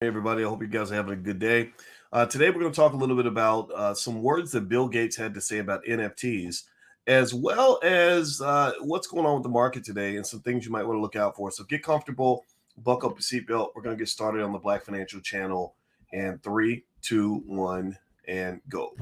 Hey everybody, I hope you guys are having a good day. Today, we're going to talk a little bit about some words that Bill Gates had to say about NFTs, as well as what's going on with the market today and some things you might want to look out for. So get comfortable, buckle up your seatbelt. We're going to get started on the Black Financial Channel in three, two, one, and go.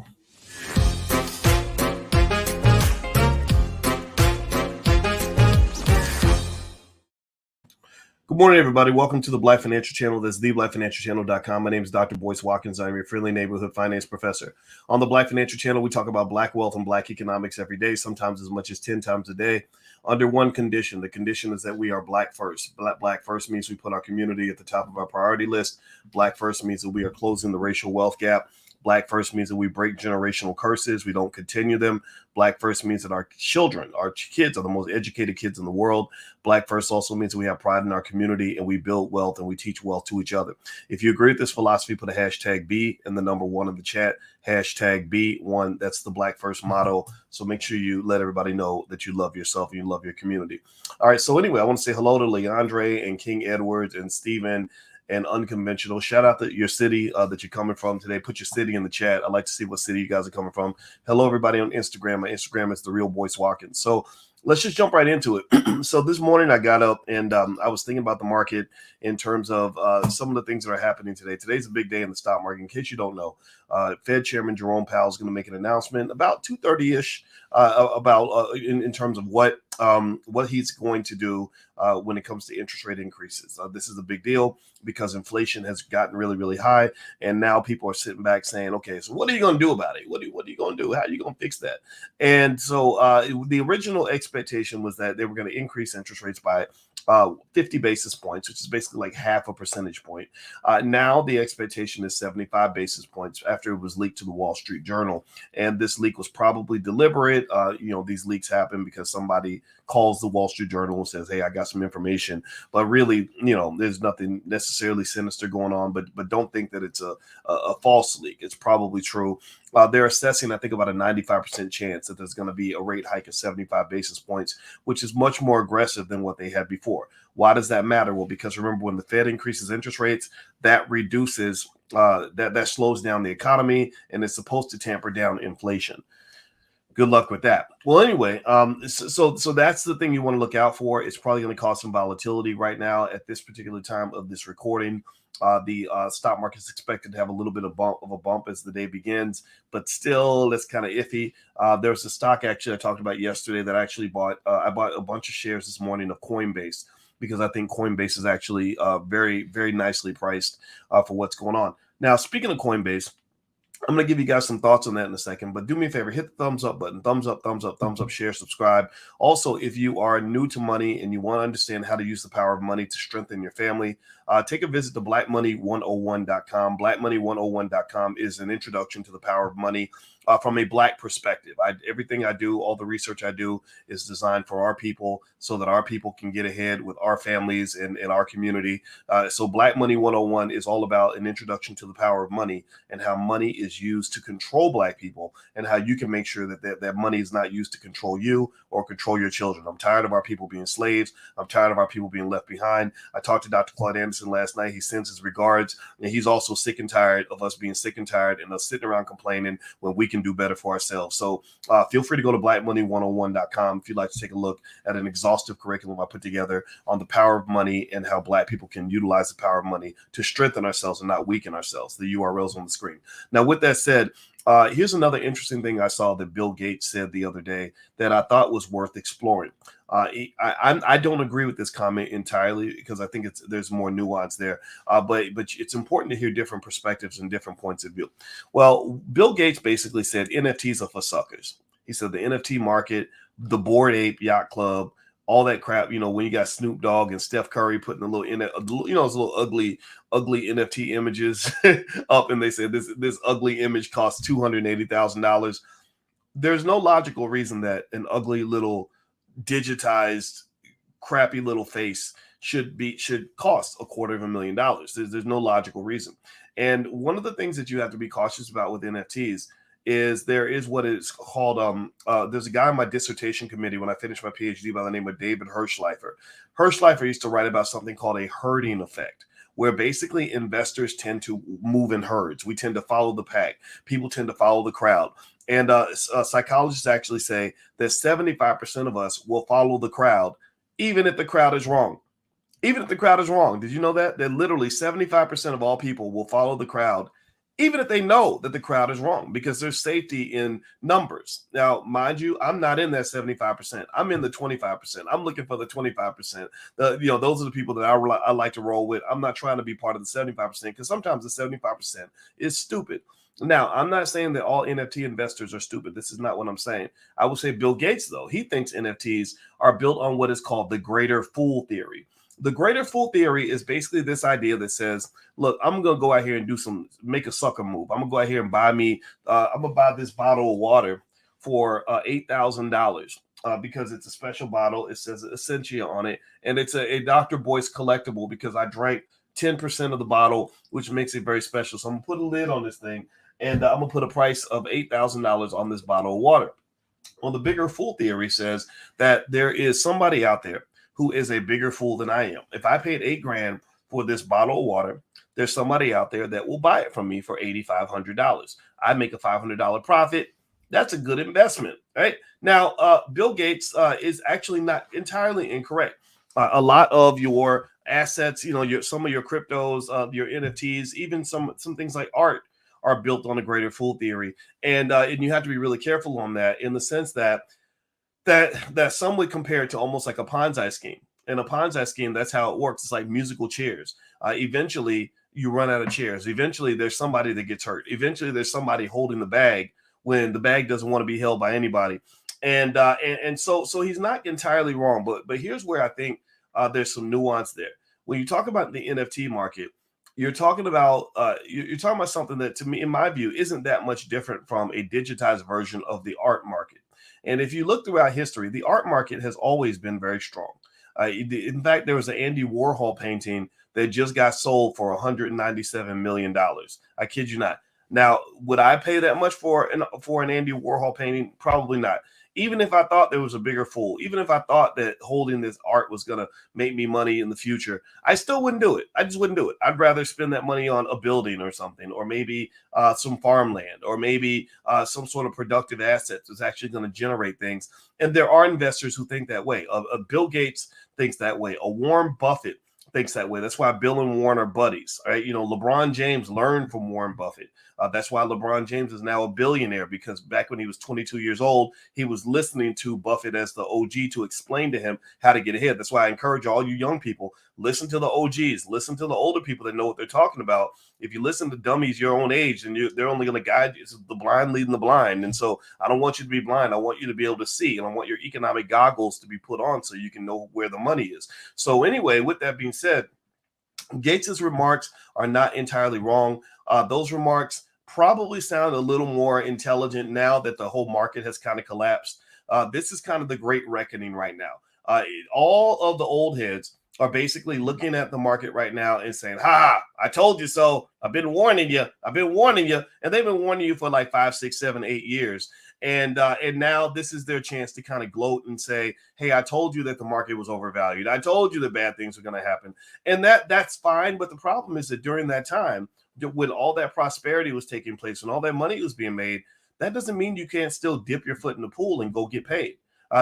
Good morning, everybody. Welcome to the Black Financial Channel. That's theblackfinancialchannel.com. My name is Dr. Boyce Watkins. I'm your friendly neighborhood finance professor. On the Black Financial Channel, we talk about Black wealth and Black economics every day, sometimes as much as 10 times a day, under one condition. The condition is that we are Black first. Black first means we put our community at the top of our priority list. Black first means that we are closing the racial wealth gap. Black first means that we break generational curses. We don't continue them. Black first means that our children, our kids are the most educated kids in the world. Black first also means that we have pride in our community and we build wealth and we teach wealth to each other. If you agree with this philosophy, put a hashtag B and the number one in the chat. Hashtag B1. That's the Black First motto. So make sure you let everybody know that you love yourself and you love your community. All right. So anyway, I want to say hello to Leandre and King Edwards and Stephen and Unconventional. Shout out to your city that you're coming from today. Put your city in the chat. I'd like to see what city you guys are coming from. Hello, everybody on Instagram. My Instagram is The Real Boyce Watkins. So let's just jump right into it. So this morning I got up and I was thinking about the market in terms of some of the things that are happening today. Today's a big day in the stock market. In case you don't know, Fed Chairman Jerome Powell is going to make an announcement about 2:30ish in terms of what he's going to do when it comes to interest rate increases. This is a big deal because inflation has gotten really, really high, and now people are sitting back saying, "Okay, so what are you going to do about it? What are you going to do? How are you going to fix that?" And so the original expectation was that they were going to increase interest rates by 50 basis points, which is basically like half a percentage point. Now the expectation is 75 basis points after it was leaked to the Wall Street Journal. And this leak was probably deliberate. These leaks happen because somebody calls the Wall Street Journal and says, "Hey, I got some information." But really, there's nothing necessarily sinister going on. But don't think that it's a false leak. It's probably true. They're assessing, I think, about a 95% chance that there's going to be a rate hike of 75 basis points, which is much more aggressive than what they had before. Why does that matter? Well, because remember, when the Fed increases interest rates, that reduces, that slows down the economy, and it's supposed to tamper down inflation. Good luck with that. Well, anyway, so that's the thing you want to look out for. It's probably going to cause some volatility right now at this particular time of this recording. The stock market is expected to have a little bit of a bump as the day begins, but still, that's kind of iffy. There's a stock actually I talked about yesterday that I actually bought. I bought a bunch of shares this morning of Coinbase because I think Coinbase is actually very, very nicely priced for what's going on. Now, speaking of Coinbase, I'm going to give you guys some thoughts on that in a second, but do me a favor, hit the thumbs up button, thumbs up, thumbs up, thumbs up, share, subscribe. Also, if you are new to money and you want to understand how to use the power of money to strengthen your family, take a visit to blackmoney101.com. Blackmoney101.com is an introduction to the power of money from a Black perspective. Everything I do, all the research I do is designed for our people so that our people can get ahead with our families and our community. So Black Money 101 is all about an introduction to the power of money and how money is used to control Black people and how you can make sure that money is not used to control you or control your children. I'm tired of our people being slaves. I'm tired of our people being left behind. I talked to Dr. Claude Anderson last night. He sends his regards, and he's also sick and tired of us being sick and tired and us sitting around complaining when we can do better for ourselves. So feel free to go to blackmoney101.com if you'd like to take a look at an exhaustive curriculum I put together on the power of money and how Black people can utilize the power of money to strengthen ourselves and not weaken ourselves. The URL's on the screen. Now, with that said, here's another interesting thing I saw that Bill Gates said the other day that I thought was worth exploring. I don't agree with this comment entirely because I think there's more nuance there. But it's important to hear different perspectives and different points of view. Well, Bill Gates basically said NFTs are for suckers. He said the NFT market, the Bored Ape Yacht Club, all that crap. When you got Snoop Dogg and Steph Curry putting those little ugly NFT images up, and they said this ugly image costs $280,000. There's no logical reason that an ugly little digitized crappy little face should cost $250,000. There's no logical reason. And one of the things that you have to be cautious about with NFTs is there is what is called there's a guy on my dissertation committee when I finished my PhD by the name of David Hirschleifer. Hirschleifer used to write about something called a herding effect. where basically investors tend to move in herds. We tend to follow the pack. People tend to follow the crowd. And psychologists actually say that 75% of us will follow the crowd, even if the crowd is wrong. Even if the crowd is wrong. Did you know that? That literally 75% of all people will follow the crowd, even if they know that the crowd is wrong, because there's safety in numbers. Now, mind you, I'm not in that 75%. I'm in the 25%. I'm looking for the 25%. Those are the people that I like to roll with. I'm not trying to be part of the 75% because sometimes the 75% is stupid. Now, I'm not saying that all NFT investors are stupid. This is not what I'm saying. I will say Bill Gates, though, he thinks NFTs are built on what is called the greater fool theory. The greater fool theory is basically this idea that says, look, I'm going to go out here and make a sucker move. I'm going to go out here and I'm going to buy this bottle of water for $8,000 because it's a special bottle. It says Essentia on it. And it's a Dr. Boyce collectible because I drank 10% of the bottle, which makes it very special. So I'm going to put a lid on this thing and I'm going to put a price of $8,000 on this bottle of water. Well, the bigger fool theory says that there is somebody out there who is a bigger fool than I am. If I paid $8,000 for this bottle of water, there's somebody out there that will buy it from me for $8,500. I make a $500 profit. That's a good investment, right? Now, Bill Gates is actually not entirely incorrect. A lot of your assets, some of your cryptos, your NFTs, even some things like art are built on a greater fool theory, and you have to be really careful on that in the sense that some would compare it to almost like a Ponzi scheme. In a Ponzi scheme, that's how it works. It's like musical chairs. Eventually, you run out of chairs. Eventually, there's somebody that gets hurt. Eventually, there's somebody holding the bag when the bag doesn't want to be held by anybody. And so he's not entirely wrong. But here's where I think there's some nuance there. When you talk about the NFT market, you're talking about something that, to me, in my view, isn't that much different from a digitized version of the art market. And if you look throughout history, the art market has always been very strong. In fact, there was an Andy Warhol painting that just got sold for $197 million. I kid you not. Now, would I pay that much for an Andy Warhol painting? Probably not. Even if I thought there was a bigger fool, even if I thought that holding this art was going to make me money in the future, I still wouldn't do it. I just wouldn't do it. I'd rather spend that money on a building or something, or maybe some farmland, or maybe some sort of productive asset that's actually going to generate things. And there are investors who think that way. Bill Gates thinks that way. A Warren Buffett thinks that way. That's why Bill and Warren are buddies, right? LeBron James learned from Warren Buffett. That's why LeBron James is now a billionaire, because back when he was 22 years old, he was listening to Buffett as the OG to explain to him how to get ahead. That's why I encourage all you young people, listen to the OGs, listen to the older people that know what they're talking about. If you listen to dummies your own age, and they're only going to guide you. It's the blind leading the blind. And so I don't want you to be blind. I want you to be able to see, and I want your economic goggles to be put on so you can know where the money is. So anyway, with that being said, Gates's remarks are not entirely wrong. Those remarks probably sound a little more intelligent now that the whole market has kind of collapsed. This is kind of the great reckoning right now. All of the old heads are basically looking at the market right now and saying, ha, I told you so. I've been warning you. I've been warning you. And they've been warning you for like 5, 6, 7, 8 years. And now this is their chance to kind of gloat and say, hey, I told you that the market was overvalued. I told you that bad things were going to happen. And that's fine. But the problem is that during that time, when all that prosperity was taking place and all that money was being made, that doesn't mean you can't still dip your foot in the pool and go get paid.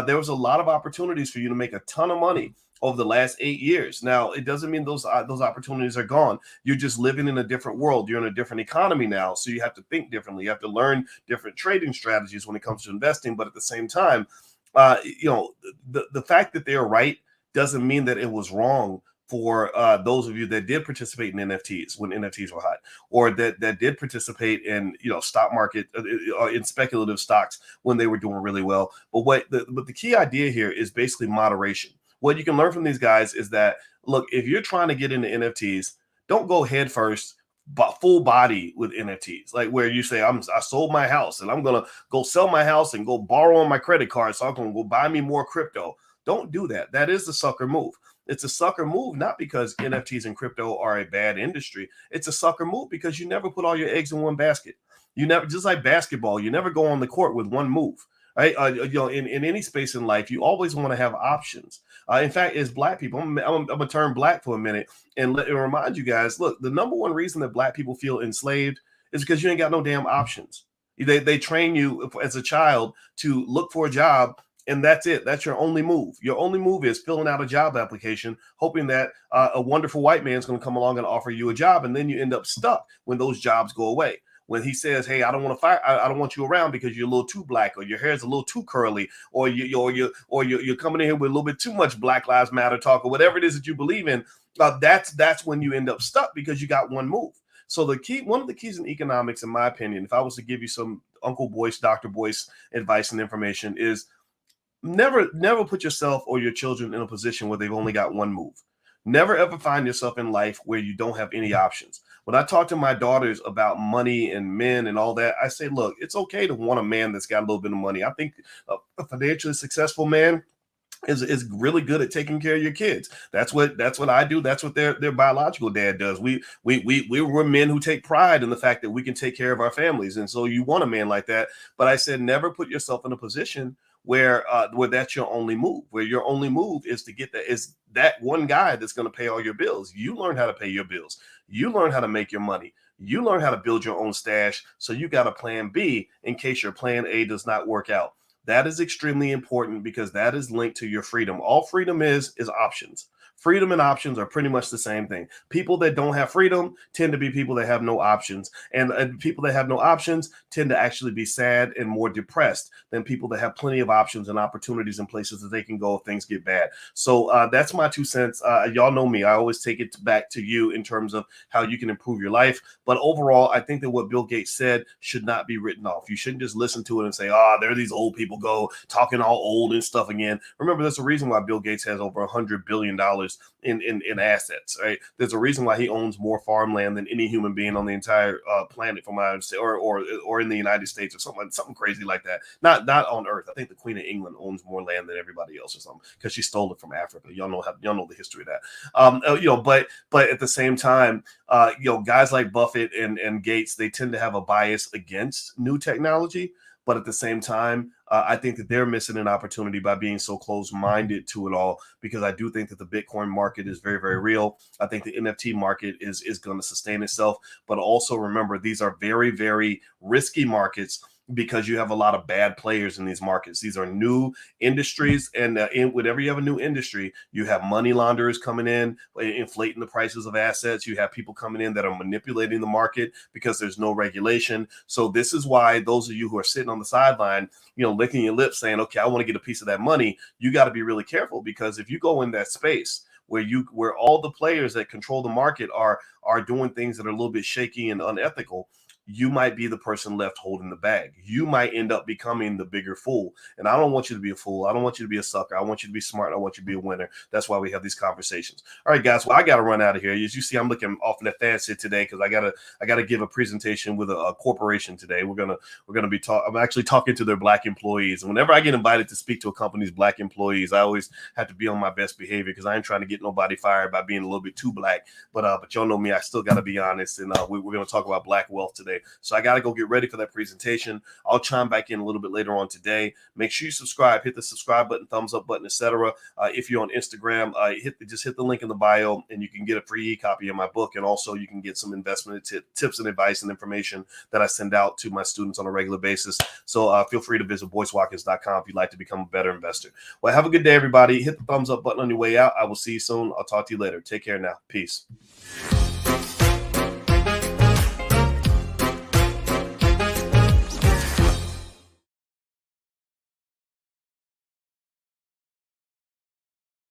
There was a lot of opportunities for you to make a ton of money over the last 8 years. Now, it doesn't mean those opportunities are gone. You're just living in a different world. You're in a different economy now. So you have to think differently. You have to learn different trading strategies when it comes to investing. But at the same time, the fact that they're right doesn't mean that it was wrong for those of you that did participate in NFTs when NFTs were hot, or that did participate in stock market in speculative stocks when they were doing really well. But the key idea here is basically moderation. What you can learn from these guys is that, look, if you're trying to get into NFTs, don't go head first, but full body with NFTs, like where you say, I sold my house and I'm going to go sell my house and go borrow on my credit card so I'm going to go buy me more crypto. Don't do that. That is the sucker move. It's a sucker move, not because NFTs and crypto are a bad industry. It's a sucker move because you never put all your eggs in one basket. You never, just like basketball, you never go on the court with one move. right? In any space in life, you always want to have options. In fact, as black people, I'm gonna turn black for a minute and remind you guys. Look, the number one reason that black people feel enslaved is because you ain't got no damn options. They train you as a child to look for a job, and that's it. That's your only move. Your only move is filling out a job application, hoping that a wonderful white man's going to come along and offer you a job, and then you end up stuck when those jobs go away. When he says, "Hey, I don't want to fire, I don't want you around because you're a little too black, or your hair's a little too curly, or you're coming in here with a little bit too much Black Lives Matter talk, or whatever it is that you believe in," that's when you end up stuck because you got one move. So one of the keys in economics, in my opinion, if I was to give you some Uncle Boyce, Dr. Boyce advice and information, is never put yourself or your children in a position where they've only got one move. Never ever find yourself in life where you don't have any options. When I talk to my daughters about money and men and all that, I say, look, it's okay to want a man that's got a little bit of money. I think a financially successful man is really good at taking care of your kids. That's what I do. That's what their biological dad does. We're men who take pride in the fact that we can take care of our families, and so you want a man like that. But I said, never put yourself in a position where that's your only move. Where your only move is to get that one guy that's going to pay all your bills. You learn how to pay your bills. You learn how to make your money. You learn how to build your own stash. So you got a plan B in case your plan A does not work out. That is extremely important because that is linked to your freedom. All freedom is options. Freedom and options are pretty much the same thing. People that don't have freedom tend to be people that have no options. And people that have no options tend to actually be sad and more depressed than people that have plenty of options and opportunities and places that they can go if things get bad. So that's my 2 cents. Y'all know me. I always take it back to you in terms of how you can improve your life. But overall, I think that what Bill Gates said should not be written off. You shouldn't just listen to it and say, there are these old people go talking all old and stuff again. Remember, there's a reason why Bill Gates has over $100 billion in assets, right? There's a reason why he owns more farmland than any human being on the entire planet, from my understanding, or in the United States, or something crazy like that. Not on Earth. I think the Queen of England owns more land than everybody else or something because she stole it from Africa. Y'all know the history of that. But at the same time, guys like Buffett and Gates, they tend to have a bias against new technology. But at the same time, I think that they're missing an opportunity by being so close-minded to it all, because I do think that the Bitcoin market is very, very real. I think the NFT market is going to sustain itself. But also remember, these are very, very risky markets because you have a lot of bad players in these markets. These are new industries, and whenever you have a new industry, you have money launderers coming in, inflating the prices of assets. You have people coming in that are manipulating the market because there's no regulation. So this is why those of you who are sitting on the sideline, licking your lips saying, okay, I want to get a piece of that money, you got to be really careful, because if you go in that space where all the players that control the market are doing things that are a little bit shaky and unethical, you might be the person left holding the bag. You might end up becoming the bigger fool. And I don't want you to be a fool. I don't want you to be a sucker. I want you to be smart. I want you to be a winner. That's why we have these conversations. All right, guys. Well, I got to run out of here. As you see, I'm looking off in the fast here today because I gotta give a presentation with a corporation today. We're gonna be I'm actually talking to their black employees. And whenever I get invited to speak to a company's black employees, I always have to be on my best behavior because I ain't trying to get nobody fired by being a little bit too black. But y'all know me. I still got to be honest. And we're going to talk about black wealth today. So I got to go get ready for that presentation. I'll chime back in a little bit later on today. Make sure you subscribe, hit the subscribe button, thumbs up button, etc. If you're on Instagram, just hit the link in the bio and you can get a free e-copy of my book. And also you can get some investment tips and advice and information that I send out to my students on a regular basis. So feel free to visit boycewatkins.com if you'd like to become a better investor. Well, have a good day, everybody. Hit the thumbs up button on your way out. I will see you soon. I'll talk to you later. Take care now. Peace.